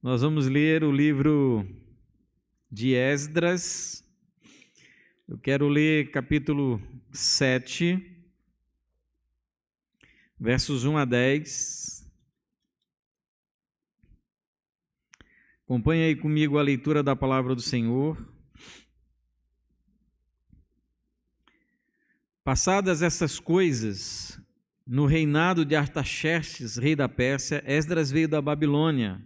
Nós vamos ler o livro de Esdras. Eu quero ler capítulo 7, versos 1 a 10. Acompanhe aí comigo a leitura da palavra do Senhor. Passadas essas coisas, no reinado de Artaxerxes, rei da Pérsia, Esdras veio da Babilônia.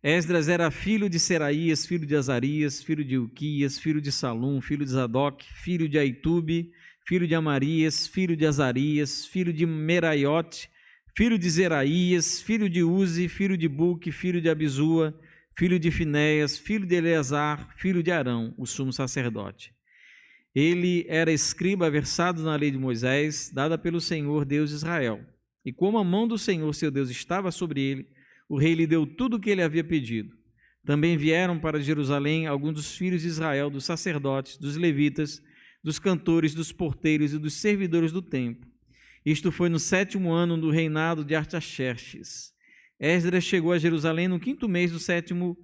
Esdras era filho de Seraías, filho de Azarias, filho de Ilquias, filho de Salum, filho de Zadok, filho de Aitube, filho de Amarias, filho de Azarias, filho de Meraiote, filho de Zeraías, filho de Uzi, filho de Buque, filho de Abizua, filho de Finéias, filho de Eleazar, filho de Arão, o sumo sacerdote. Ele era escriba versado na lei de Moisés, dada pelo Senhor Deus de Israel. E como a mão do Senhor, seu Deus, estava sobre ele, o rei lhe deu tudo o que ele havia pedido. Também vieram para Jerusalém alguns dos filhos de Israel, dos sacerdotes, dos levitas, dos cantores, dos porteiros e dos servidores do templo. Isto foi no 7º ano do reinado de Artaxerxes. Esdras chegou a Jerusalém no 5º mês do 7º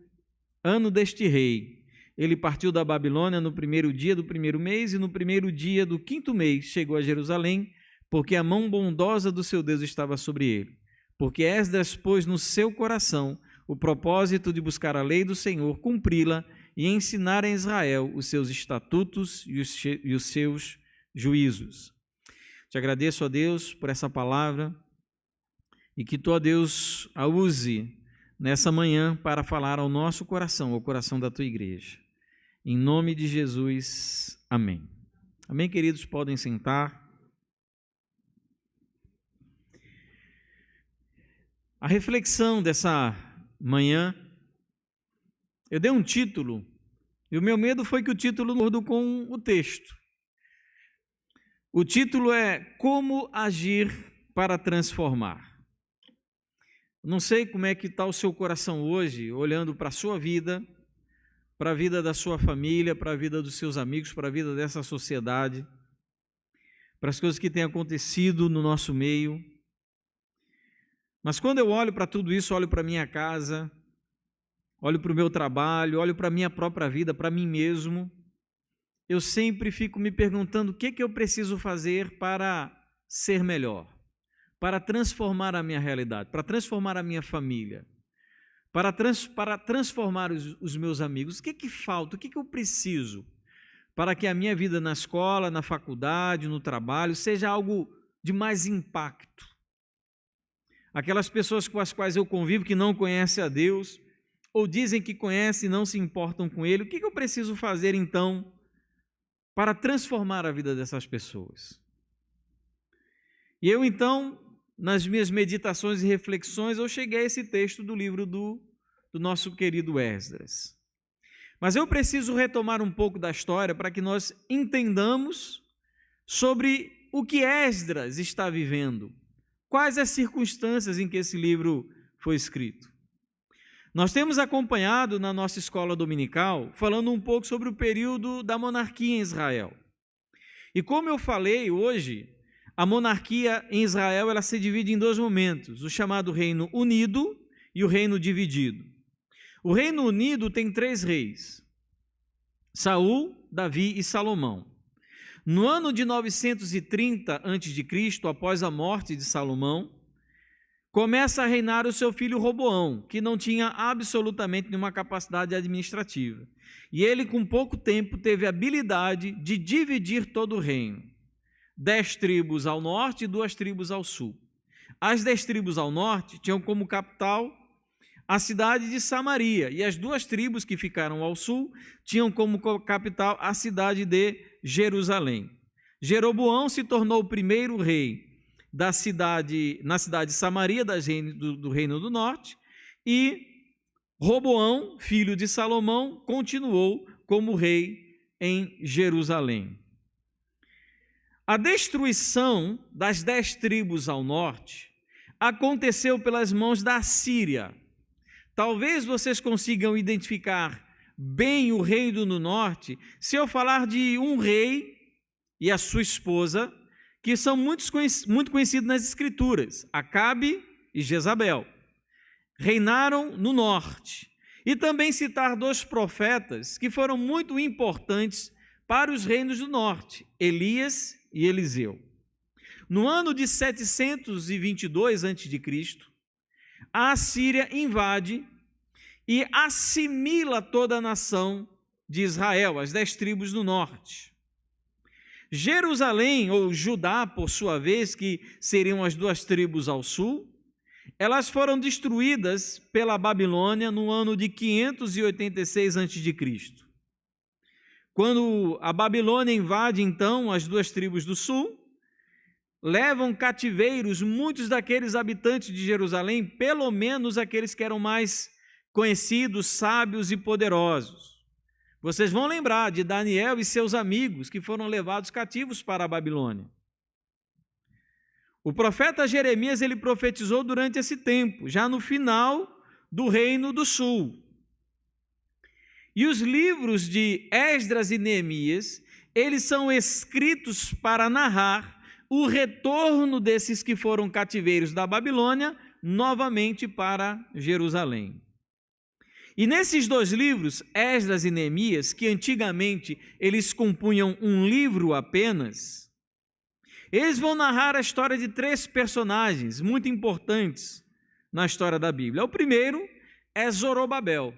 ano deste rei. Ele partiu da Babilônia no 1º dia do 1º mês e no 1º dia do 5º mês chegou a Jerusalém, porque a mão bondosa do seu Deus estava sobre ele. Porque Esdras pôs no seu coração o propósito de buscar a lei do Senhor, cumpri-la e ensinar a Israel os seus estatutos e os seus juízos. Te agradeço, ó Deus, por essa palavra e que tu, ó Deus, a use nessa manhã para falar ao nosso coração, ao coração da tua igreja. Em nome de Jesus, amém. Amém, queridos? Podem sentar. A reflexão dessa manhã, eu dei um título, e o meu medo foi que o título mudou com o texto. O título é Como Agir para Transformar. Não sei como é que está o seu coração hoje, olhando para a sua vida, para a vida da sua família, para a vida dos seus amigos, para a vida dessa sociedade, para as coisas que têm acontecido no nosso meio. Mas quando eu olho para tudo isso, olho para minha casa, olho para o meu trabalho, olho para a minha própria vida, para mim mesmo, eu sempre fico me perguntando o que eu preciso fazer para ser melhor, para transformar a minha realidade, para transformar a minha família, para transformar os meus amigos. O que falta, o que eu preciso para que a minha vida na escola, na faculdade, no trabalho, seja algo de mais impacto. Aquelas pessoas com as quais eu convivo que não conhecem a Deus, ou dizem que conhecem e não se importam com Ele, o que eu preciso fazer então para transformar a vida dessas pessoas? E eu então, nas minhas meditações e reflexões, eu cheguei a esse texto do livro do nosso querido Esdras. Mas eu preciso retomar um pouco da história para que nós entendamos sobre o que Esdras está vivendo. Quais as circunstâncias em que esse livro foi escrito? Nós temos acompanhado na nossa escola dominical, falando um pouco sobre o período da monarquia em Israel. E como eu falei hoje, a monarquia em Israel ela se divide em dois momentos, o chamado Reino Unido e o Reino Dividido. O Reino Unido tem 3 reis, Saul, Davi e Salomão. No ano de 930 a.C., após a morte de Salomão, começa a reinar o seu filho Roboão, que não tinha absolutamente nenhuma capacidade administrativa. E ele, com pouco tempo, teve a habilidade de dividir todo o reino. 10 tribos ao norte e 2 tribos ao sul. As 10 tribos ao norte tinham como capital a cidade de Samaria, e as 2 tribos que ficaram ao sul tinham como capital a cidade de Jerusalém. Jeroboão se tornou o primeiro rei na cidade de Samaria, do Reino do Norte, e Roboão, filho de Salomão, continuou como rei em Jerusalém. A destruição das 10 tribos ao norte aconteceu pelas mãos da Assíria. Talvez vocês consigam identificar bem o reino do norte se eu falar de um rei e a sua esposa, que são muito conhecidos nas Escrituras, Acabe e Jezabel. reinaram no norte. E também citar dois profetas que foram muito importantes para os reinos do norte, Elias e Eliseu. No ano de 722 a.C., a Assíria invade e assimila toda a nação de Israel, as 10 tribos do norte. Jerusalém, ou Judá, por sua vez, que seriam as 2 tribos ao sul, elas foram destruídas pela Babilônia no ano de 586 a.C. Quando a Babilônia invade, então, as 2 tribos do sul, levam cativeiros muitos daqueles habitantes de Jerusalém, pelo menos aqueles que eram mais conhecidos, sábios e poderosos. Vocês vão lembrar de Daniel e seus amigos que foram levados cativos para a Babilônia. O profeta Jeremias, ele profetizou durante esse tempo, já no final do Reino do Sul. E os livros de Esdras e Neemias, eles são escritos para narrar o retorno desses que foram cativeiros da Babilônia novamente para Jerusalém. E nesses 2 livros, Esdras e Neemias, que antigamente eles compunham um livro apenas, eles vão narrar a história de 3 personagens muito importantes na história da Bíblia. O primeiro é Zorobabel.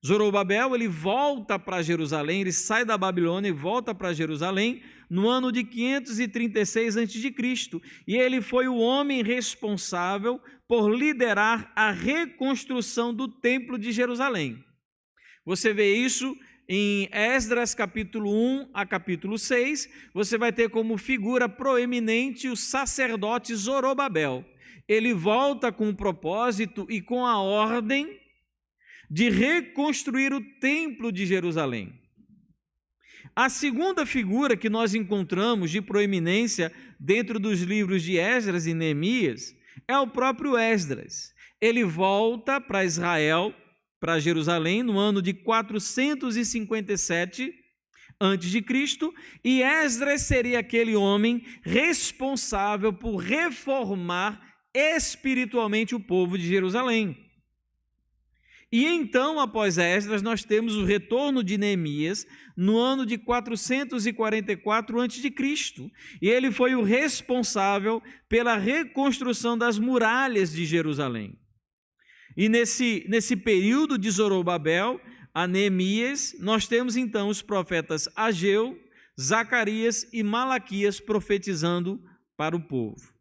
Zorobabel, ele volta para Jerusalém, ele sai da Babilônia e volta para Jerusalém no ano de 536 a.C. E ele foi o homem responsável por liderar a reconstrução do Templo de Jerusalém. Você vê isso em Esdras capítulo 1 a capítulo 6, você vai ter como figura proeminente o sacerdote Zorobabel. Ele volta com o propósito e com a ordem de reconstruir o Templo de Jerusalém. A segunda figura que nós encontramos de proeminência dentro dos livros de Esdras e Neemias é o próprio Esdras. Ele volta para Israel, para Jerusalém, no ano de 457 a.C., e Esdras seria aquele homem responsável por reformar espiritualmente o povo de Jerusalém. E então, após Esdras, nós temos o retorno de Neemias no ano de 444 a.C., e ele foi o responsável pela reconstrução das muralhas de Jerusalém. E nesse período de Zorobabel a Neemias, nós temos então os profetas Ageu, Zacarias e Malaquias profetizando para o povo.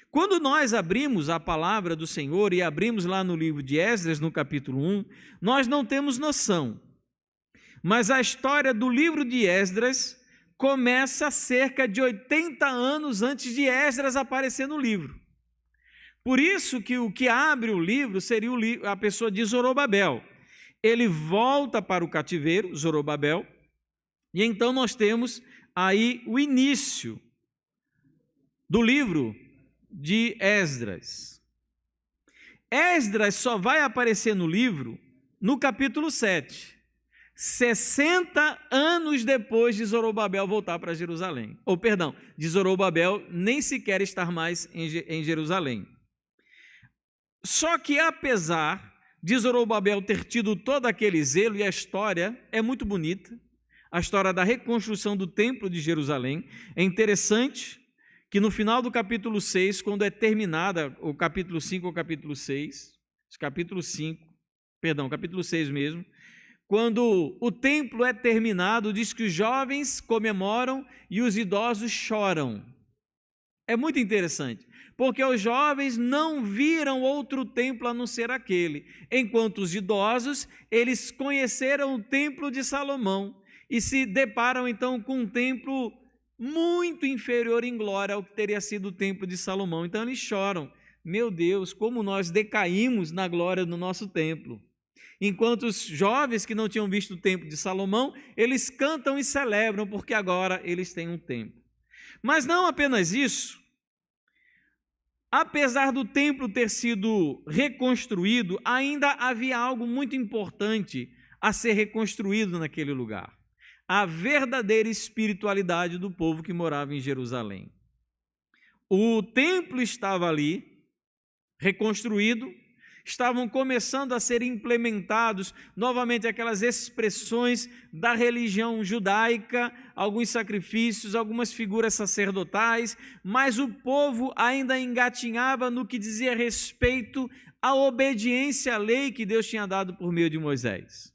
Quando nós abrimos a palavra do Senhor e abrimos lá no livro de Esdras, no capítulo 1, nós não temos noção. Mas a história do livro de Esdras começa cerca de 80 anos antes de Esdras aparecer no livro. Por isso que o que abre o livro seria a pessoa de Zorobabel. Ele volta para o cativeiro, Zorobabel, e então nós temos aí o início do livro de Esdras. Esdras só vai aparecer no livro no capítulo 7, 60 anos depois de Zorobabel voltar para Jerusalém. De Zorobabel nem sequer estar mais em Jerusalém. Só que apesar de Zorobabel ter tido todo aquele zelo, e a história é muito bonita, a história da reconstrução do Templo de Jerusalém, é interessante que no final do capítulo 6, quando é terminada o capítulo 5 ou capítulo 6, capítulo 6 mesmo, quando o templo é terminado, diz que os jovens comemoram e os idosos choram. É muito interessante, porque os jovens não viram outro templo a não ser aquele, enquanto os idosos, eles conheceram o templo de Salomão e se deparam então com um templo muito inferior em glória ao que teria sido o templo de Salomão. Então eles choram, meu Deus, como nós decaímos na glória do nosso templo. Enquanto os jovens que não tinham visto o templo de Salomão, eles cantam e celebram, porque agora eles têm um templo. Mas não apenas isso, apesar do templo ter sido reconstruído, ainda havia algo muito importante a ser reconstruído naquele lugar: a verdadeira espiritualidade do povo que morava em Jerusalém. O templo estava ali, reconstruído, estavam começando a ser implementados novamente aquelas expressões da religião judaica, alguns sacrifícios, algumas figuras sacerdotais, mas o povo ainda engatinhava no que dizia respeito à obediência à lei que Deus tinha dado por meio de Moisés.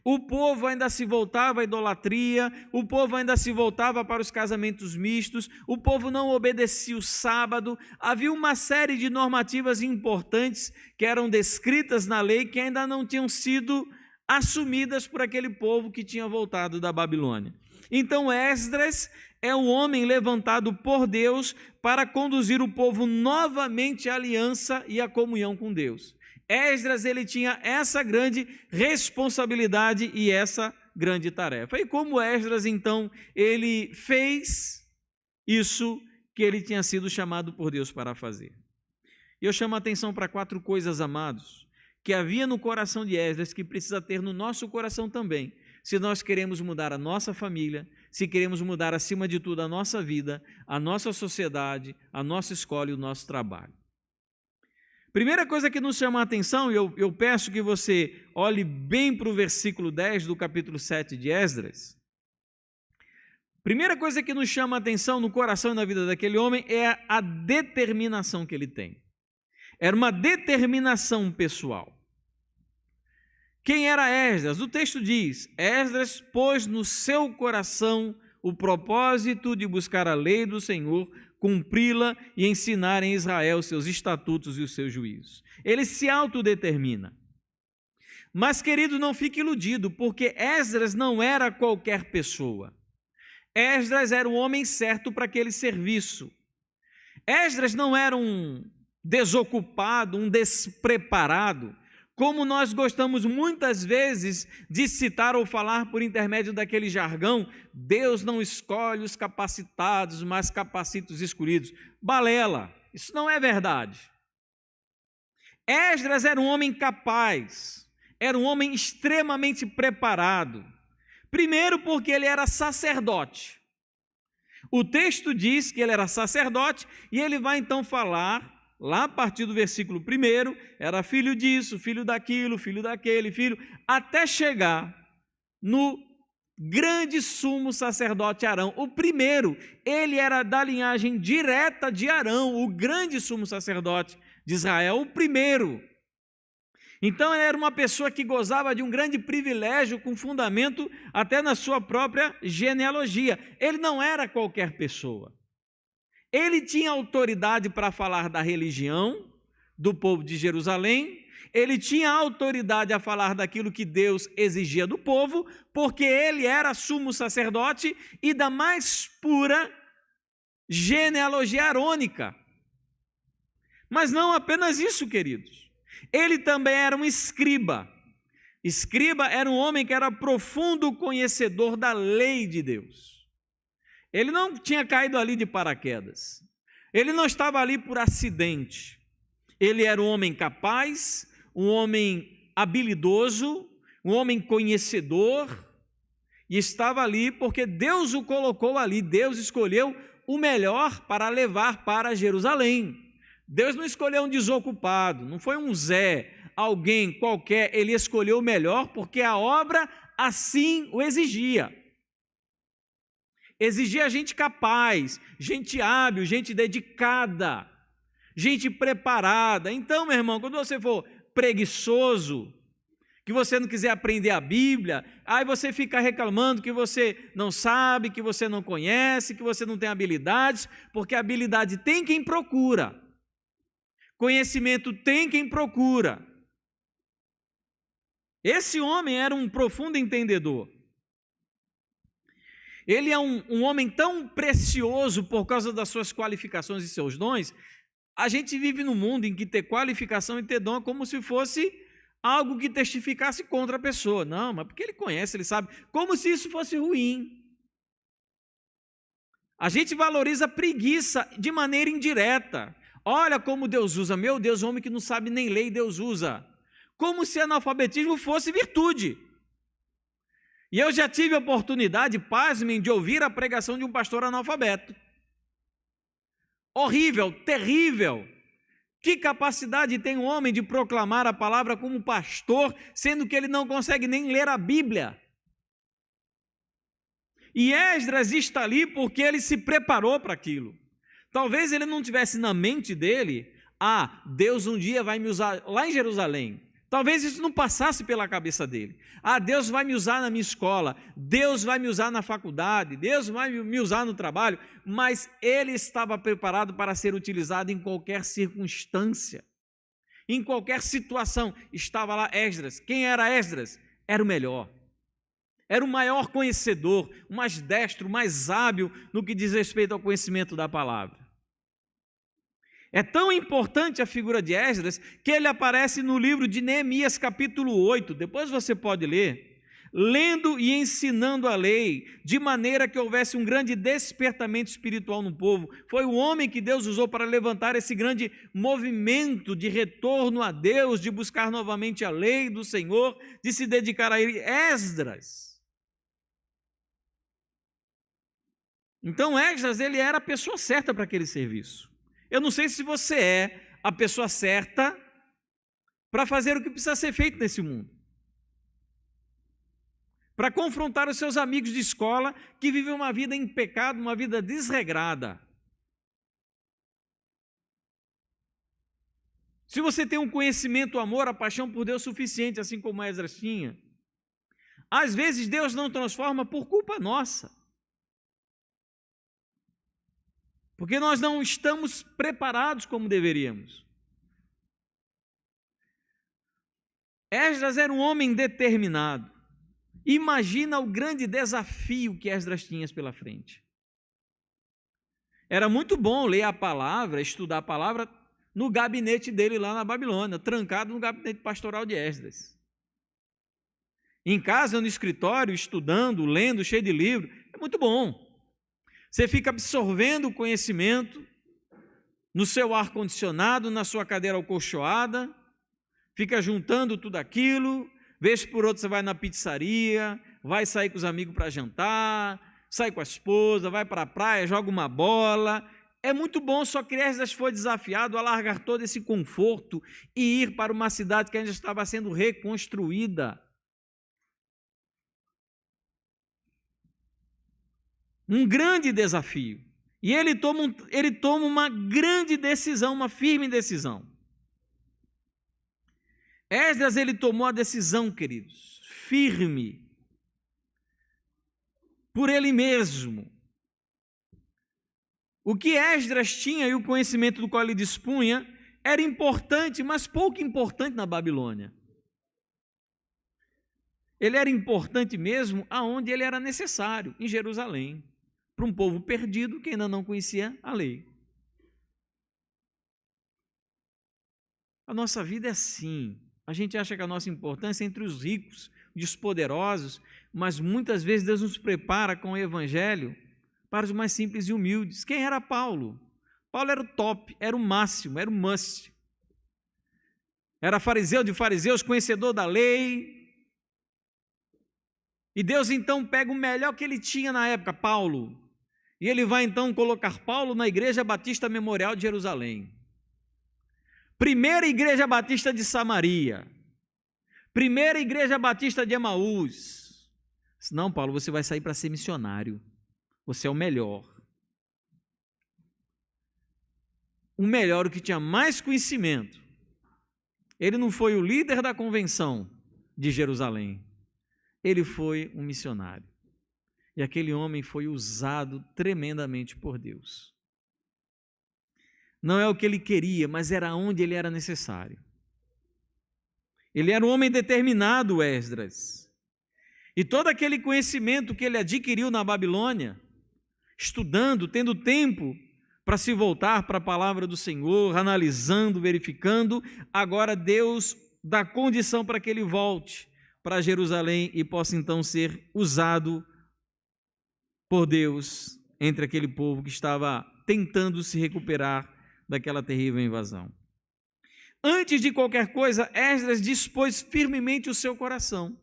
O povo ainda se voltava à idolatria, o povo ainda se voltava para os casamentos mistos, o povo não obedecia o sábado, havia uma série de normativas importantes que eram descritas na lei que ainda não tinham sido assumidas por aquele povo que tinha voltado da Babilônia. Então Esdras é o homem levantado por Deus para conduzir o povo novamente à aliança e à comunhão com Deus. Esdras, ele tinha essa grande responsabilidade e essa grande tarefa. E como Esdras, então, ele fez isso que ele tinha sido chamado por Deus para fazer. E eu chamo a atenção para 4 coisas, amados, que havia no coração de Esdras, que precisa ter no nosso coração também, se nós queremos mudar a nossa família, se queremos mudar, acima de tudo, a nossa vida, a nossa sociedade, a nossa escola e o nosso trabalho. Primeira coisa que nos chama a atenção, e eu peço que você olhe bem para o versículo 10 do capítulo 7 de Esdras. Primeira coisa que nos chama a atenção no coração e na vida daquele homem é a determinação que ele tem. Era uma determinação pessoal. Quem era Esdras? O texto diz: Esdras pôs no seu coração o propósito de buscar a lei do Senhor, cumpri-la e ensinar em Israel os seus estatutos e os seus juízos. Ele se autodetermina. Mas, querido, não fique iludido, porque Esdras não era qualquer pessoa. Esdras era o homem certo para aquele serviço. Esdras não era um desocupado, um despreparado, como nós gostamos muitas vezes de citar ou falar por intermédio daquele jargão: Deus não escolhe os capacitados, mas capacita os escolhidos. Balela, isso não é verdade. Esdras era um homem capaz, era um homem extremamente preparado. Primeiro porque ele era sacerdote. O texto diz que ele era sacerdote e ele vai então falar, lá a partir do versículo 1, era filho disso, filho daquilo, filho daquele, filho, até chegar no grande sumo sacerdote Arão. O primeiro, ele era da linhagem direta de Arão, o grande sumo sacerdote de Israel, o primeiro. Então ele era uma pessoa que gozava de um grande privilégio, com fundamento até na sua própria genealogia. Ele não era qualquer pessoa. Ele tinha autoridade para falar da religião do povo de Jerusalém, ele tinha autoridade a falar daquilo que Deus exigia do povo, porque ele era sumo sacerdote e da mais pura genealogia arônica. Mas não apenas isso, queridos. Ele também era um escriba. Escriba era um homem que era profundo conhecedor da lei de Deus. Ele não tinha caído ali de paraquedas. Ele não estava ali por acidente. Ele era um homem capaz, um homem habilidoso, um homem conhecedor, e estava ali porque Deus o colocou ali. Deus escolheu o melhor para levar para Jerusalém. Deus não escolheu um desocupado, não foi um Zé, alguém qualquer. Ele escolheu o melhor porque a obra assim o exigia. Exigia gente capaz, gente hábil, gente dedicada, gente preparada. Então, meu irmão, quando você for preguiçoso, que você não quiser aprender a Bíblia, aí você fica reclamando que você não sabe, que você não conhece, que você não tem habilidades, porque habilidade tem quem procura, conhecimento tem quem procura. Esse homem era um profundo entendedor. Ele é um homem tão precioso por causa das suas qualificações e seus dons. A gente vive num mundo em que ter qualificação e ter dom é como se fosse algo que testificasse contra a pessoa. Não, mas porque ele conhece, ele sabe, como se isso fosse ruim. A gente valoriza a preguiça de maneira indireta. Olha como Deus usa, meu Deus, homem que não sabe nem ler, Deus usa. Como se analfabetismo fosse virtude. E eu já tive a oportunidade, pasmem, de ouvir a pregação de um pastor analfabeto. Horrível, terrível. Que capacidade tem um homem de proclamar a palavra como pastor, sendo que ele não consegue nem ler a Bíblia? E Esdras está ali porque ele se preparou para aquilo. Talvez ele não tivesse na mente dele, Deus um dia vai me usar lá em Jerusalém. Talvez isso não passasse pela cabeça dele. Deus vai me usar na minha escola, Deus vai me usar na faculdade, Deus vai me usar no trabalho, mas ele estava preparado para ser utilizado em qualquer circunstância, em qualquer situação. Estava lá Esdras. Quem era Esdras? Era o melhor. Era o maior conhecedor, o mais destro, o mais hábil no que diz respeito ao conhecimento da palavra. É tão importante a figura de Esdras que ele aparece no livro de Neemias, capítulo 8. Depois você pode ler. Lendo e ensinando a lei, de maneira que houvesse um grande despertamento espiritual no povo. Foi o homem que Deus usou para levantar esse grande movimento de retorno a Deus, de buscar novamente a lei do Senhor, de se dedicar a ele. Esdras. Então Esdras, ele era a pessoa certa para aquele serviço. Eu não sei se você é a pessoa certa para fazer o que precisa ser feito nesse mundo. Para confrontar os seus amigos de escola que vivem uma vida em pecado, uma vida desregrada. Se você tem um conhecimento, o amor, a paixão por Deus suficiente, assim como Esdras tinha, às vezes Deus não transforma por culpa nossa. Porque nós não estamos preparados como deveríamos. Esdras era um homem determinado. Imagina o grande desafio que Esdras tinha pela frente. Era muito bom ler a palavra, estudar a palavra no gabinete dele lá na Babilônia, trancado no gabinete pastoral de Esdras. Em casa, no escritório, estudando, lendo, cheio de livro, é muito bom. Você fica absorvendo o conhecimento no seu ar-condicionado, na sua cadeira acolchoada, fica juntando tudo aquilo, vez por outra você vai na pizzaria, vai sair com os amigos para jantar, sai com a esposa, vai para a praia, joga uma bola. É muito bom, só que Esdras foi desafiado a largar todo esse conforto e ir para uma cidade que ainda estava sendo reconstruída. Um grande desafio. E ele toma uma grande decisão, uma firme decisão. Esdras, ele tomou a decisão, queridos, firme, por ele mesmo. O que Esdras tinha e o conhecimento do qual ele dispunha era importante, mas pouco importante na Babilônia. Ele era importante mesmo aonde ele era necessário, em Jerusalém, para um povo perdido que ainda não conhecia a lei. A nossa vida é assim. A gente acha que a nossa importância é entre os ricos e os poderosos, mas muitas vezes Deus nos prepara com o evangelho para os mais simples e humildes. Quem era Paulo? Paulo era o top, era o máximo, era o must. Era fariseu de fariseus, conhecedor da lei. E Deus então pega o melhor que ele tinha na época, Paulo, e ele vai então colocar Paulo na Igreja Batista Memorial de Jerusalém. Primeira Igreja Batista de Samaria. Primeira Igreja Batista de Emaús. Não, Paulo, você vai sair para ser missionário. Você é o melhor. O melhor, o que tinha mais conhecimento. Ele não foi o líder da convenção de Jerusalém. Ele foi um missionário. E aquele homem foi usado tremendamente por Deus. Não é o que ele queria, mas era onde ele era necessário. Ele era um homem determinado, Esdras. E todo aquele conhecimento que ele adquiriu na Babilônia, estudando, tendo tempo para se voltar para a palavra do Senhor, analisando, verificando, agora Deus dá condição para que ele volte para Jerusalém e possa então ser usado por Deus entre aquele povo que estava tentando se recuperar daquela terrível invasão. Antes de qualquer coisa, Esdras dispôs firmemente o seu coração.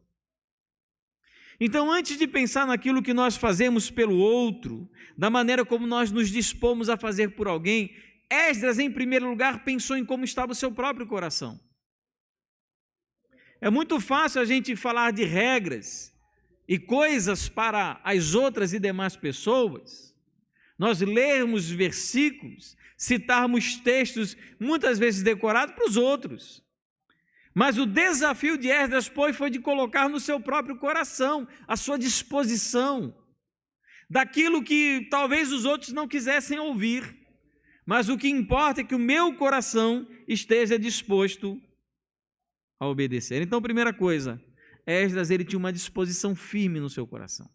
Então, antes de pensar naquilo que nós fazemos pelo outro, da maneira como nós nos dispomos a fazer por alguém, Esdras, em primeiro lugar, pensou em como estava o seu próprio coração. É muito fácil a gente falar de regras e coisas para as outras e demais pessoas, nós lermos versículos, citarmos textos muitas vezes decorados para os outros. Mas o desafio de Esdras foi de colocar no seu próprio coração, à sua disposição, daquilo que talvez os outros não quisessem ouvir, mas o que importa é que o meu coração esteja disposto a obedecer. Então, primeira coisa, Esdras, ele tinha uma disposição firme no seu coração.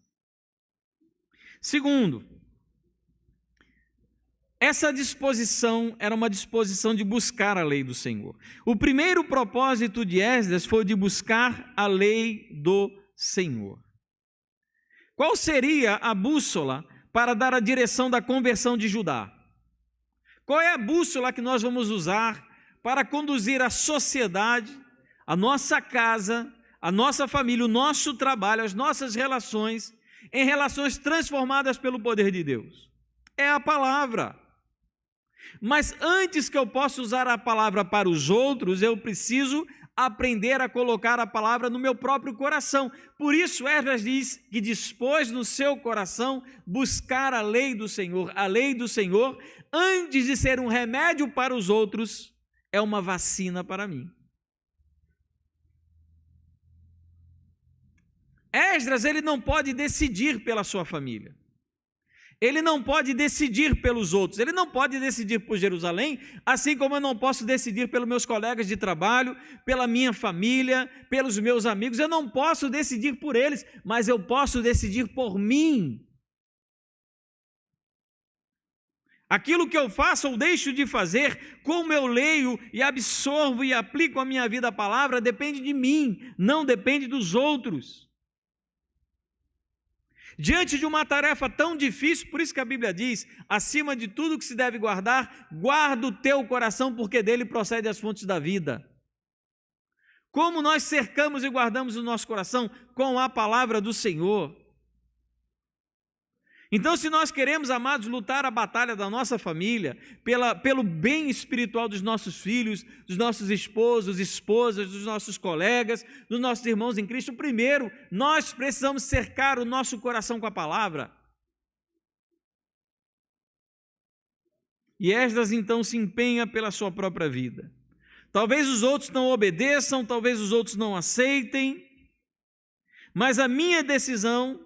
Segundo, essa disposição era uma disposição de buscar a lei do Senhor. O primeiro propósito de Esdras foi de buscar a lei do Senhor. Qual seria a bússola para dar a direção da conversão de Judá? Qual é a bússola que nós vamos usar para conduzir a sociedade, a nossa casa, a nossa família, o nosso trabalho, as nossas relações, em relações transformadas pelo poder de Deus? É a palavra. Mas antes que eu possa usar a palavra para os outros, eu preciso aprender a colocar a palavra no meu próprio coração. Por isso, Esdras diz que dispôs no seu coração buscar a lei do Senhor. A lei do Senhor, antes de ser um remédio para os outros, é uma vacina para mim. Esdras, ele não pode decidir pela sua família. Ele não pode decidir pelos outros, ele não pode decidir por Jerusalém, assim como eu não posso decidir pelos meus colegas de trabalho, pela minha família, pelos meus amigos. Eu não posso decidir por eles, mas eu posso decidir por mim. Aquilo que eu faço ou deixo de fazer, como eu leio e absorvo e aplico a minha vida a palavra, depende de mim, não depende dos outros. Diante de uma tarefa tão difícil, por isso que a Bíblia diz, acima de tudo que se deve guardar, guarda o teu coração, porque dele procede as fontes da vida. Como nós cercamos e guardamos o nosso coração? Com a palavra do Senhor. Então, se nós queremos, amados, lutar a batalha da nossa família, pelo bem espiritual dos nossos filhos, dos nossos esposos, esposas, dos nossos colegas, dos nossos irmãos em Cristo, primeiro, nós precisamos cercar o nosso coração com a palavra. E Esdras, então, se empenha pela sua própria vida. Talvez os outros não obedeçam, talvez os outros não aceitem, mas a minha decisão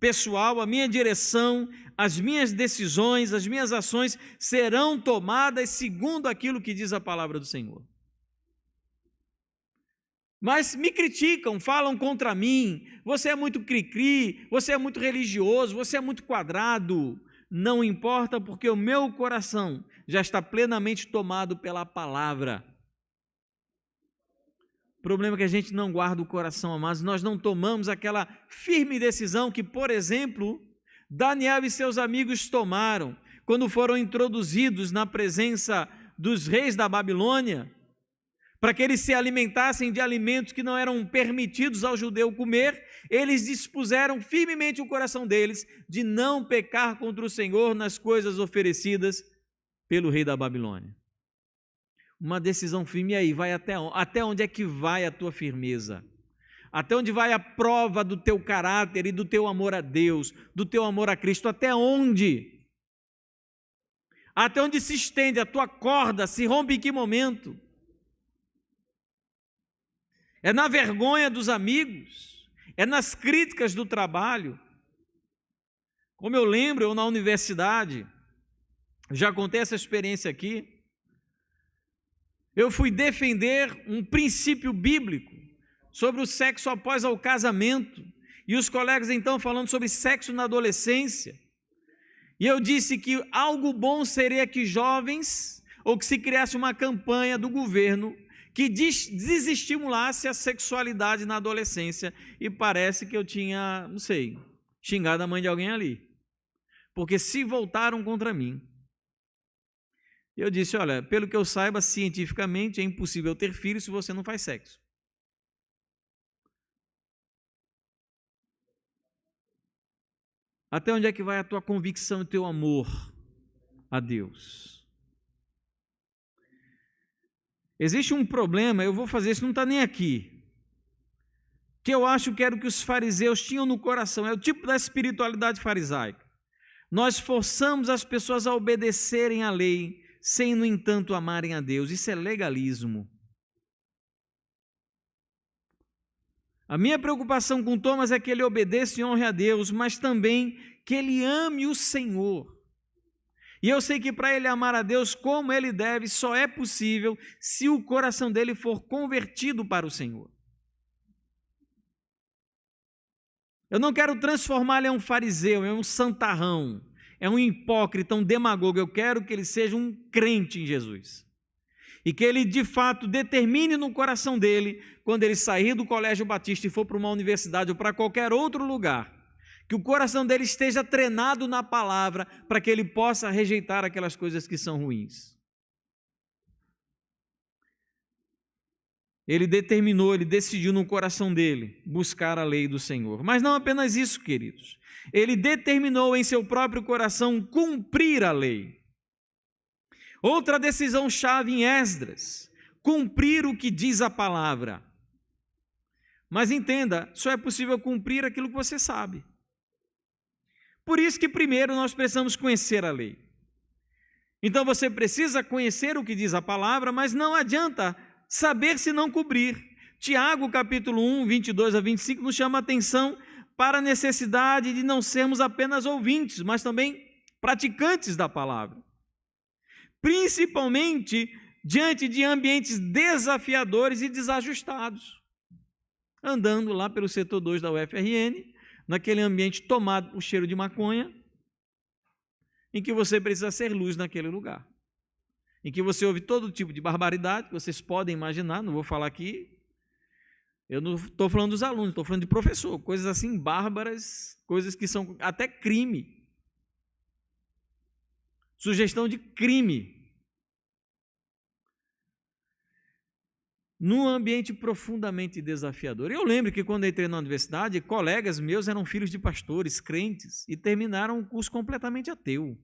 pessoal, a minha direção, as minhas decisões, as minhas ações serão tomadas segundo aquilo que diz a palavra do Senhor. Mas me criticam, falam contra mim, você é muito cri-cri, você é muito religioso, você é muito quadrado. Não importa, porque o meu coração já está plenamente tomado pela palavra. O problema é que a gente não guarda o coração, amados, nós não tomamos aquela firme decisão que, por exemplo, Daniel e seus amigos tomaram quando foram introduzidos na presença dos reis da Babilônia, para que eles se alimentassem de alimentos que não eram permitidos ao judeu comer. Eles dispuseram firmemente o coração deles de não pecar contra o Senhor nas coisas oferecidas pelo rei da Babilônia. Uma decisão firme. E aí, vai até onde é que vai a tua firmeza? Até onde vai a prova do teu caráter e do teu amor a Deus, do teu amor a Cristo? Até onde? Até onde se estende a tua corda? Se rompe em que momento? É na vergonha dos amigos? É nas críticas do trabalho? Como eu lembro, eu na universidade, já contei essa experiência aqui, eu fui defender um princípio bíblico sobre o sexo após o casamento, e os colegas então falando sobre sexo na adolescência, e eu disse que algo bom seria que jovens, ou que se criasse uma campanha do governo que desestimulasse a sexualidade na adolescência, e parece que eu tinha, não sei, xingado a mãe de alguém ali, porque se voltaram contra mim. Eu disse, olha, pelo que eu saiba, cientificamente é impossível ter filho se você não faz sexo. Até onde é que vai a tua convicção e o teu amor a Deus? Existe um problema, eu vou fazer isso, não está nem aqui, que eu acho que era o que os fariseus tinham no coração, é o tipo da espiritualidade farisaica. Nós forçamos as pessoas a obedecerem à lei, sem, no entanto, amarem a Deus. Isso é legalismo. A minha preocupação com Thomas é que ele obedeça e honre a Deus, mas também que ele ame o Senhor. E eu sei que para ele amar a Deus como ele deve, só é possível se o coração dele for convertido para o Senhor. Eu não quero transformá-lo em um fariseu, em um santarrão, é um hipócrita, um demagogo. Eu quero que ele seja um crente em Jesus. E que ele, de fato, determine no coração dele, quando ele sair do Colégio Batista e for para uma universidade ou para qualquer outro lugar, que o coração dele esteja treinado na palavra para que ele possa rejeitar aquelas coisas que são ruins. Ele determinou, ele decidiu no coração dele buscar a lei do Senhor. Mas não apenas isso, queridos. Ele determinou em seu próprio coração cumprir a lei. Outra decisão chave em Esdras, cumprir o que diz a palavra. Mas entenda, só é possível cumprir aquilo que você sabe. Por isso que primeiro nós precisamos conhecer a lei. Então você precisa conhecer o que diz a palavra, mas não adianta saber se não cumprir. Tiago, capítulo 1, 22 a 25, nos chama a atenção para a necessidade de não sermos apenas ouvintes, mas também praticantes da palavra. Principalmente diante de ambientes desafiadores e desajustados. Andando lá pelo setor 2 da UFRN, naquele ambiente tomado por cheiro de maconha, em que você precisa ser luz naquele lugar. Em que você ouve todo tipo de barbaridade, que vocês podem imaginar, não vou falar aqui, eu não estou falando dos alunos, estou falando de professor, coisas assim bárbaras, coisas que são até crime. Sugestão de crime. Num ambiente profundamente desafiador. Eu lembro que quando entrei na universidade, colegas meus eram filhos de pastores, crentes, e terminaram um curso completamente ateu.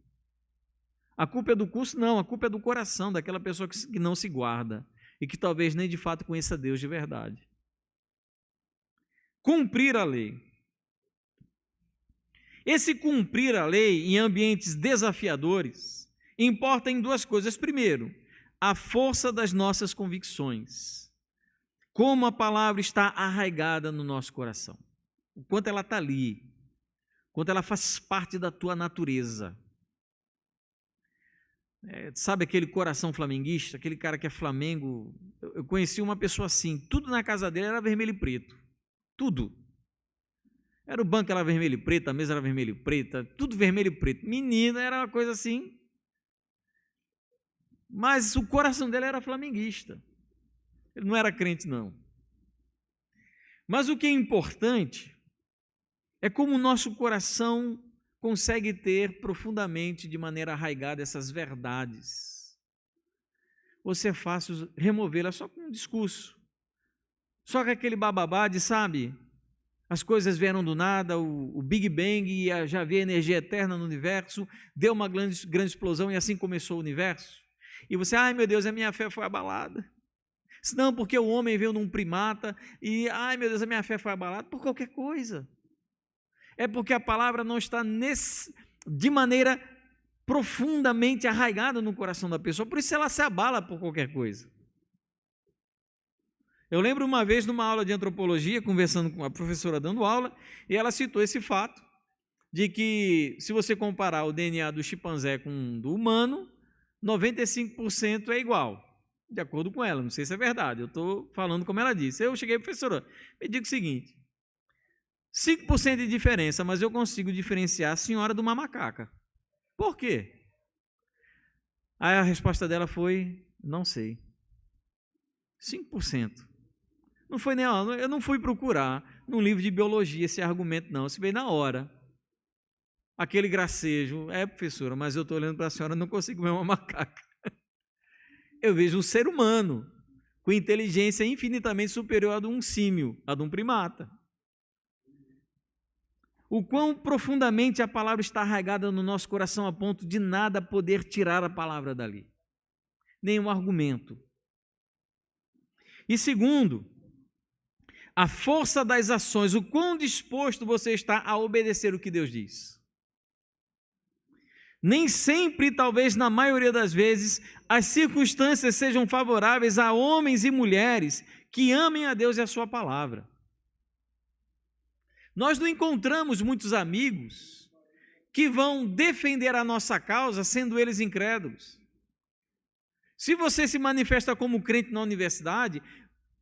A culpa é do curso? Não, a culpa é do coração, daquela pessoa que não se guarda e que talvez nem de fato conheça Deus de verdade. Cumprir a lei. Esse cumprir a lei em ambientes desafiadores importa em duas coisas. Primeiro, a força das nossas convicções. Como a palavra está arraigada no nosso coração. O quanto ela está ali. O quanto ela faz parte da tua natureza. Sabe aquele coração flamenguista, aquele cara que é Flamengo? Eu conheci uma pessoa assim, tudo na casa dele era vermelho e preto, tudo. Era o banco era vermelho e preto, a mesa era vermelho e preta, tudo vermelho e preto. Menina, era uma coisa assim. Mas o coração dele era flamenguista. Ele não era crente, não. Mas o que é importante é como o nosso coração consegue ter profundamente, de maneira arraigada, essas verdades. Ou se é fácil removê-las só com um discurso. Só com aquele bababá de, sabe, as coisas vieram do nada, o Big Bang, e já havia energia eterna no universo, deu uma grande explosão e assim começou o universo. E você, ai meu Deus, a minha fé foi abalada. Não, porque o homem veio num primata e, ai meu Deus, a minha fé foi abalada por qualquer coisa. É porque a palavra não está de maneira profundamente arraigada no coração da pessoa, por isso ela se abala por qualquer coisa. Eu lembro uma vez numa aula de antropologia, conversando com a professora dando aula, e ela citou esse fato de que se você comparar o DNA do chimpanzé com o do humano, 95% é igual, de acordo com ela, não sei se é verdade, eu estou falando como ela disse. Eu cheguei, professora, me diga o seguinte, 5% de diferença, mas eu consigo diferenciar a senhora de uma macaca. Por quê? Aí a resposta dela foi, não sei. 5%. Não foi nem, eu não fui procurar num livro de biologia esse argumento, não. Isso veio na hora. Aquele gracejo, professora, mas eu estou olhando para a senhora e não consigo ver uma macaca. Eu vejo um ser humano com inteligência infinitamente superior a de um símio, a de um primata. O quão profundamente a palavra está arraigada no nosso coração a ponto de nada poder tirar a palavra dali. Nenhum argumento. E segundo, a força das ações, o quão disposto você está a obedecer o que Deus diz. Nem sempre, talvez na maioria das vezes, as circunstâncias sejam favoráveis a homens e mulheres que amem a Deus e a sua palavra. Nós não encontramos muitos amigos que vão defender a nossa causa, sendo eles incrédulos. Se você se manifesta como crente na universidade,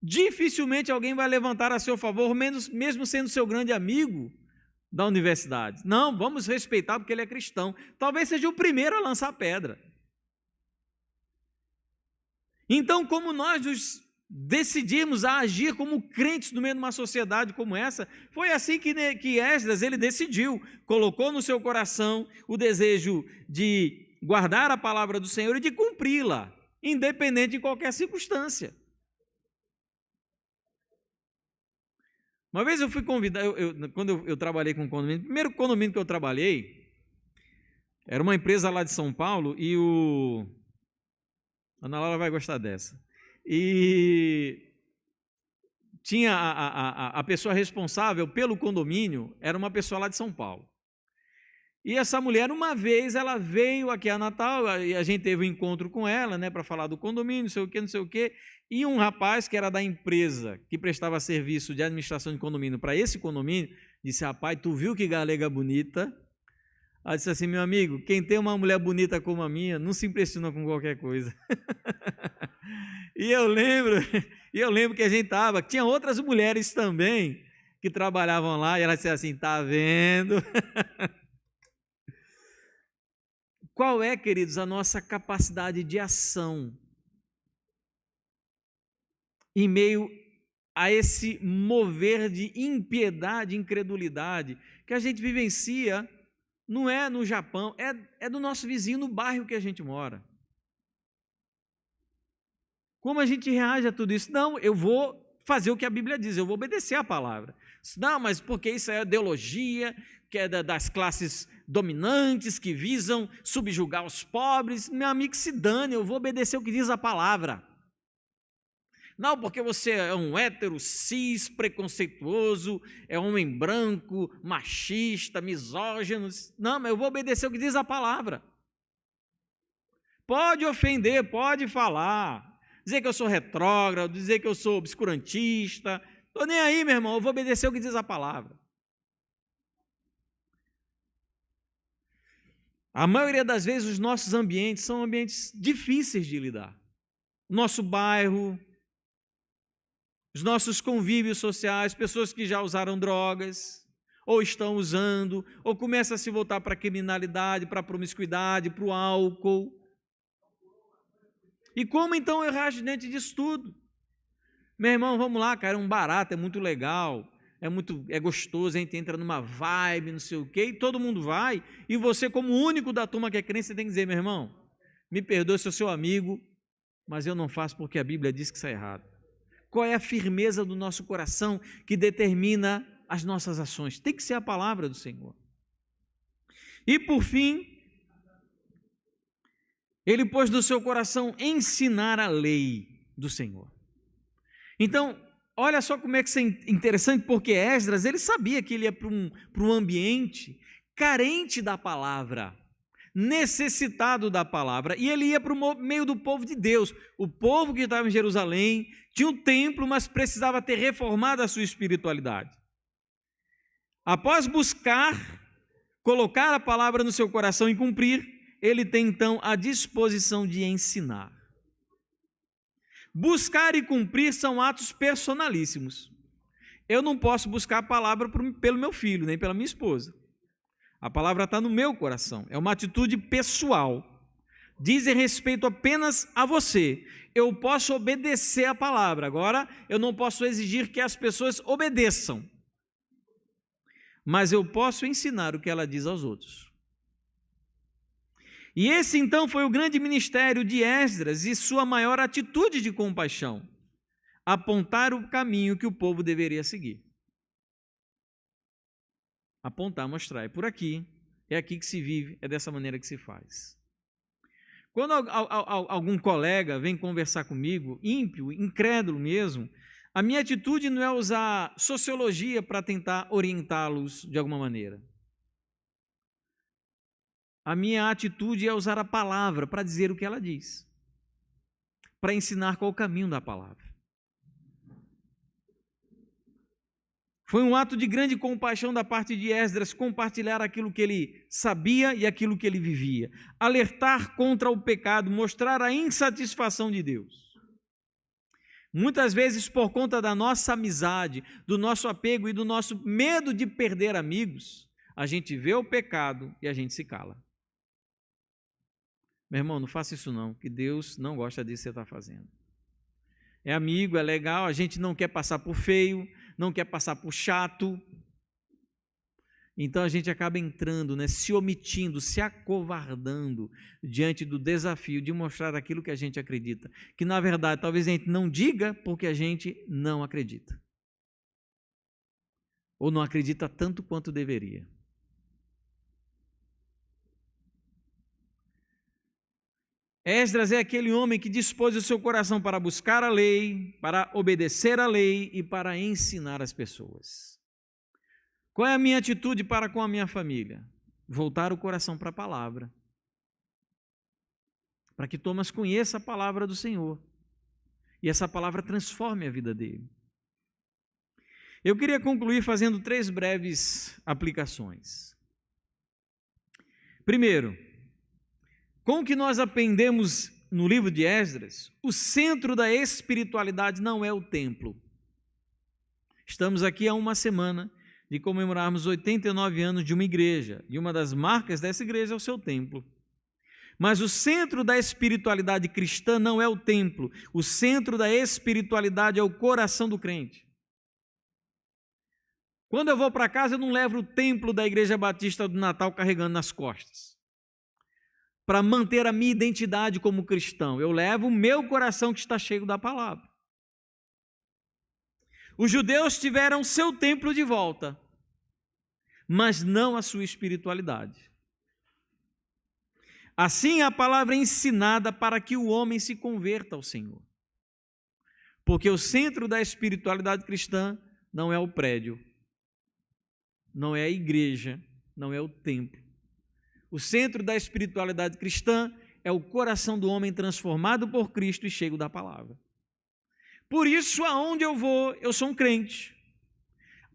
dificilmente alguém vai levantar a seu favor, mesmo sendo seu grande amigo da universidade. Não, vamos respeitar porque ele é cristão. Talvez seja o primeiro a lançar pedra. Então, como nós nos decidimos a agir como crentes no meio de uma sociedade como essa, foi assim que Esdras, ele decidiu, colocou no seu coração o desejo de guardar a palavra do Senhor e de cumpri-la, independente de qualquer circunstância. Uma vez eu fui convidado, quando eu trabalhei com condomínio, o primeiro condomínio que eu trabalhei, era uma empresa lá de São Paulo, e a Ana Laura vai gostar dessa. E tinha a pessoa responsável pelo condomínio, era uma pessoa lá de São Paulo. E essa mulher, uma vez, ela veio aqui a Natal, e a gente teve um encontro com ela, né, para falar do condomínio, não sei o quê, e um rapaz que era da empresa, que prestava serviço de administração de condomínio para esse condomínio, disse: rapaz, tu viu que galega bonita? Ela disse assim: meu amigo, quem tem uma mulher bonita como a minha, não se impressiona com qualquer coisa. E eu lembro que a gente tinha outras mulheres também que trabalhavam lá, e ela disse assim: tá vendo? Qual é, queridos, a nossa capacidade de ação em meio a esse mover de impiedade, incredulidade que a gente vivencia? Não é no Japão, é do nosso vizinho, no bairro que a gente mora. Como a gente reage a tudo isso? Não, eu vou fazer o que a Bíblia diz, eu vou obedecer a palavra. Não, mas porque isso é ideologia, que é das classes dominantes que visam subjugar os pobres. Meu amigo, se dane, eu vou obedecer o que diz a palavra. Não, porque você é um hétero, cis, preconceituoso, é homem branco, machista, misógino. Não, mas eu vou obedecer o que diz a palavra. Pode ofender, pode falar, dizer que eu sou retrógrado, dizer que eu sou obscurantista. Estou nem aí, meu irmão, eu vou obedecer o que diz a palavra. A maioria das vezes os nossos ambientes são ambientes difíceis de lidar. Nosso bairro, os nossos convívios sociais, pessoas que já usaram drogas, ou estão usando, ou começam a se voltar para a criminalidade, para a promiscuidade, para o álcool. E como então eu reajo diante disso tudo? Meu irmão, vamos lá, cara, é um barato, é muito legal, é gostoso, a gente entra numa vibe, não sei o quê, e todo mundo vai, e você, como o único da turma que é crente, você tem que dizer: meu irmão, me perdoe, sou seu amigo, mas eu não faço porque a Bíblia diz que isso é errado. Qual é a firmeza do nosso coração que determina as nossas ações? Tem que ser a palavra do Senhor. E por fim, ele pôs no seu coração ensinar a lei do Senhor. Então, olha só como é que isso é interessante, porque Esdras, ele sabia que ele ia para um ambiente carente da palavra, necessitado da palavra, e ele ia para o meio do povo de Deus. O povo que estava em Jerusalém tinha um templo, mas precisava ter reformado a sua espiritualidade. Após buscar, colocar a palavra no seu coração e cumprir, ele tem então a disposição de ensinar. Buscar e cumprir são atos personalíssimos. Eu não posso buscar a palavra pelo meu filho, nem pela minha esposa. A palavra está no meu coração, é uma atitude pessoal. Dizem respeito apenas a você. Eu posso obedecer a palavra, agora eu não posso exigir que as pessoas obedeçam. Mas eu posso ensinar o que ela diz aos outros. E esse então foi o grande ministério de Esdras e sua maior atitude de compaixão: apontar o caminho que o povo deveria seguir. Apontar, mostrar, é por aqui, é aqui que se vive, é dessa maneira que se faz. Quando algum colega vem conversar comigo, ímpio, incrédulo mesmo, a minha atitude não é usar sociologia para tentar orientá-los de alguma maneira. A minha atitude é usar a palavra para dizer o que ela diz, para ensinar qual o caminho da palavra. Foi um ato de grande compaixão da parte de Esdras compartilhar aquilo que ele sabia e aquilo que ele vivia, alertar contra o pecado, mostrar a insatisfação de Deus. Muitas vezes, por conta da nossa amizade, do nosso apego e do nosso medo de perder amigos, a gente vê o pecado e a gente se cala. Meu irmão, não faça isso não, que Deus não gosta disso que você está fazendo. É amigo, é legal, a gente não quer passar por feio, não quer passar por chato. Então a gente acaba entrando, se omitindo, se acovardando diante do desafio de mostrar aquilo que a gente acredita. Que na verdade talvez a gente não diga porque a gente não acredita. Ou não acredita tanto quanto deveria. Esdras é aquele homem que dispôs o seu coração para buscar a lei, para obedecer a lei e para ensinar as pessoas. Qual é a minha atitude para com a minha família? Voltar o coração para a palavra, para que Thomas conheça a palavra do Senhor e essa palavra transforme a vida dele. Eu queria concluir fazendo 3 breves aplicações. Primeiro, com o que nós aprendemos no livro de Esdras, o centro da espiritualidade não é o templo. Estamos aqui há uma semana de comemorarmos 89 anos de uma igreja, e uma das marcas dessa igreja é o seu templo. Mas o centro da espiritualidade cristã não é o templo, o centro da espiritualidade é o coração do crente. Quando eu vou para casa, eu não levo o templo da Igreja Batista do Natal carregando nas costas, para manter a minha identidade como cristão. Eu levo o meu coração que está cheio da palavra. Os judeus tiveram seu templo de volta, mas não a sua espiritualidade. Assim, a palavra é ensinada para que o homem se converta ao Senhor. Porque o centro da espiritualidade cristã não é o prédio, não é a igreja, não é o templo. O centro da espiritualidade cristã é o coração do homem transformado por Cristo e cheio da palavra. Por isso, aonde eu vou, eu sou um crente.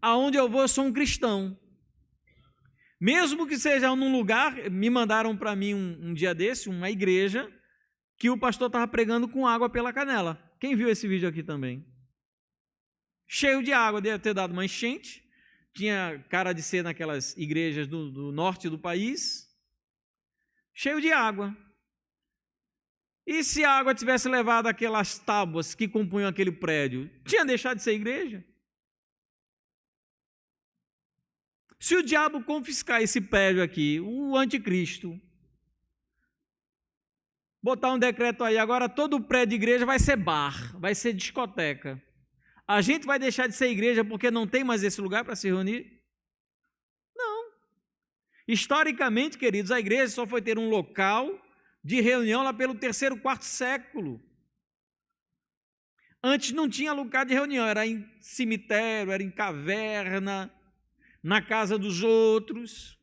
Aonde eu vou, eu sou um cristão. Mesmo que seja num lugar, me mandaram para mim um dia desse, uma igreja, que o pastor estava pregando com água pela canela. Quem viu esse vídeo aqui também? Cheio de água, deve ter dado uma enchente. Tinha cara de ser naquelas igrejas do norte do país. Cheio de água. E se a água tivesse levado aquelas tábuas que compunham aquele prédio, tinha deixado de ser igreja? Se o diabo confiscar esse prédio aqui, o anticristo, botar um decreto aí, agora todo o prédio de igreja vai ser bar, vai ser discoteca. A gente vai deixar de ser igreja porque não tem mais esse lugar para se reunir? Não. Historicamente, queridos, a igreja só foi ter um local de reunião lá pelo 3º, 4º século. Antes não tinha lugar de reunião, era em cemitério, era em caverna, na casa dos outros.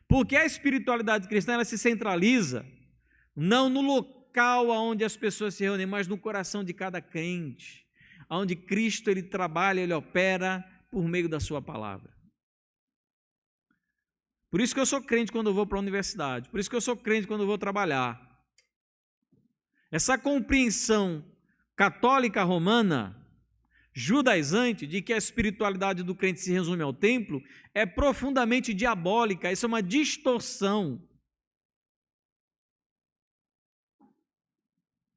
Porque a espiritualidade cristã, ela se centraliza não no local onde as pessoas se reúnem, mas no coração de cada crente, onde Cristo ele trabalha, ele opera por meio da sua palavra. Por isso que eu sou crente quando eu vou para a universidade, por isso que eu sou crente quando eu vou trabalhar. Essa compreensão católica romana, judaizante, de que a espiritualidade do crente se resume ao templo, é profundamente diabólica, isso é uma distorção.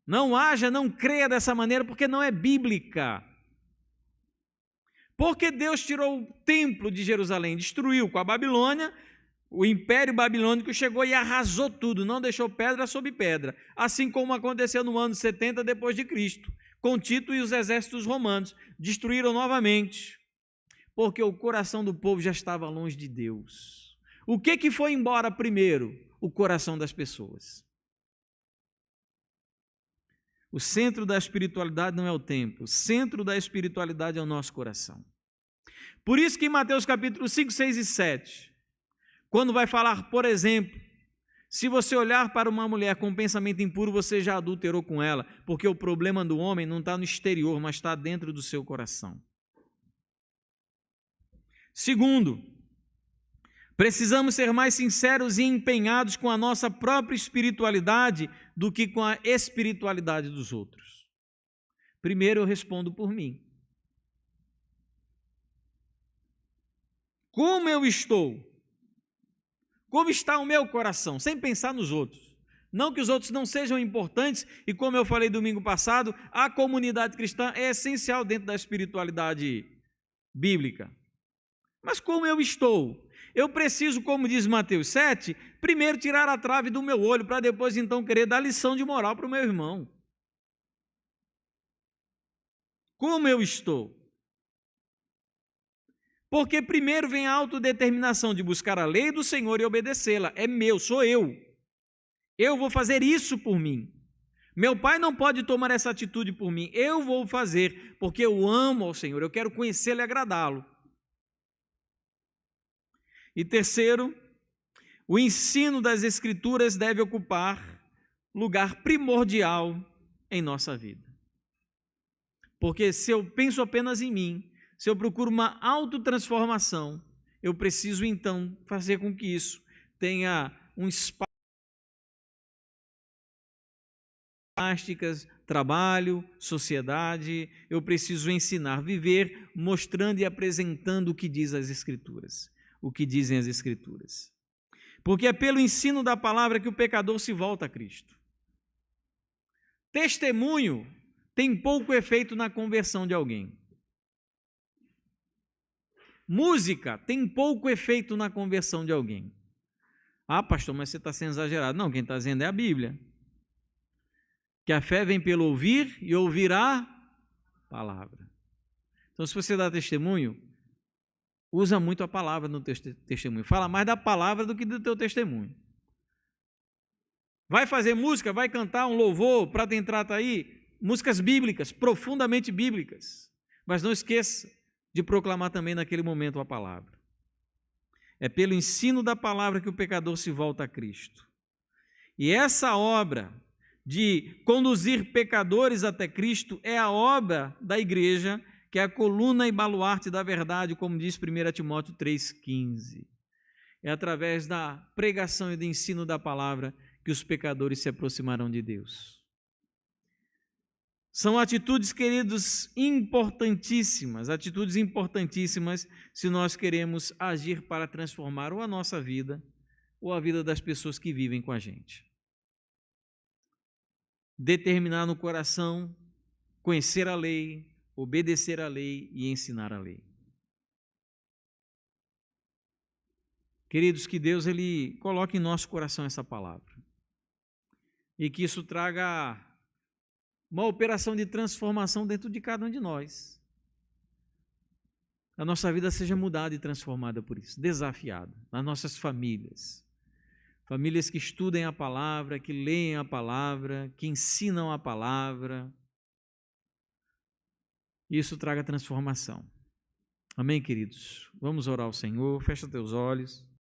Não haja, não creia dessa maneira, porque não é bíblica. Porque Deus tirou o templo de Jerusalém, destruiu com a Babilônia, o império babilônico chegou e arrasou tudo, não deixou pedra sobre pedra, assim como aconteceu no ano 70 depois de Cristo, com Tito e os exércitos romanos, destruíram novamente, porque o coração do povo já estava longe de Deus. O que foi embora primeiro? O coração das pessoas. O centro da espiritualidade não é o templo, o centro da espiritualidade é o nosso coração. Por isso que em Mateus capítulo 5, 6 e 7, quando vai falar, por exemplo, se você olhar para uma mulher com um pensamento impuro, você já adulterou com ela, porque o problema do homem não está no exterior, mas está dentro do seu coração. Segundo, precisamos ser mais sinceros e empenhados com a nossa própria espiritualidade do que com a espiritualidade dos outros. Primeiro eu respondo por mim. Como eu estou? Como está o meu coração? Sem pensar nos outros. Não que os outros não sejam importantes, e como eu falei domingo passado, a comunidade cristã é essencial dentro da espiritualidade bíblica. Mas como eu estou? Eu preciso, como diz Mateus 7, primeiro tirar a trave do meu olho, para depois então querer dar lição de moral para o meu irmão. Como eu estou? Porque primeiro vem a autodeterminação de buscar a lei do Senhor e obedecê-la. É meu, sou eu. Eu vou fazer isso por mim. Meu pai não pode tomar essa atitude por mim. Eu vou fazer, porque eu amo ao Senhor, eu quero conhecê-lo e agradá-lo. E terceiro, o ensino das Escrituras deve ocupar lugar primordial em nossa vida. Porque se eu penso apenas em mim, se eu procuro uma autotransformação, eu preciso então fazer com que isso tenha um espaço, trabalho, sociedade. Eu preciso ensinar, viver, mostrando e apresentando o que diz as Escrituras, o que dizem as Escrituras. Porque é pelo ensino da palavra que o pecador se volta a Cristo. Testemunho tem pouco efeito na conversão de alguém. Música tem pouco efeito na conversão de alguém. Ah, pastor, mas você está sendo exagerado. Não, quem está dizendo é a Bíblia. Que a fé vem pelo ouvir e ouvir a palavra. Então, se você dá testemunho, usa muito a palavra no teu testemunho. Fala mais da palavra do que do teu testemunho. Vai fazer música, vai cantar um louvor, Prata em Trata aí, músicas bíblicas, profundamente bíblicas. Mas não esqueça de proclamar também naquele momento a palavra. É pelo ensino da palavra que o pecador se volta a Cristo. E essa obra de conduzir pecadores até Cristo é a obra da igreja, que é a coluna e baluarte da verdade, como diz 1 Timóteo 3,15. É através da pregação e do ensino da palavra que os pecadores se aproximarão de Deus. São atitudes, queridos, importantíssimas se nós queremos agir para transformar ou a nossa vida ou a vida das pessoas que vivem com a gente. Determinar no coração, conhecer a lei, obedecer a lei e ensinar a lei. Queridos, que Deus ele coloque em nosso coração essa palavra e que isso traga uma operação de transformação dentro de cada um de nós. A nossa vida seja mudada e transformada por isso, desafiada, nas nossas famílias. Famílias que estudem a palavra, que leem a palavra, que ensinam a palavra. Isso traga transformação. Amém, queridos? Vamos orar ao Senhor, fecha teus olhos.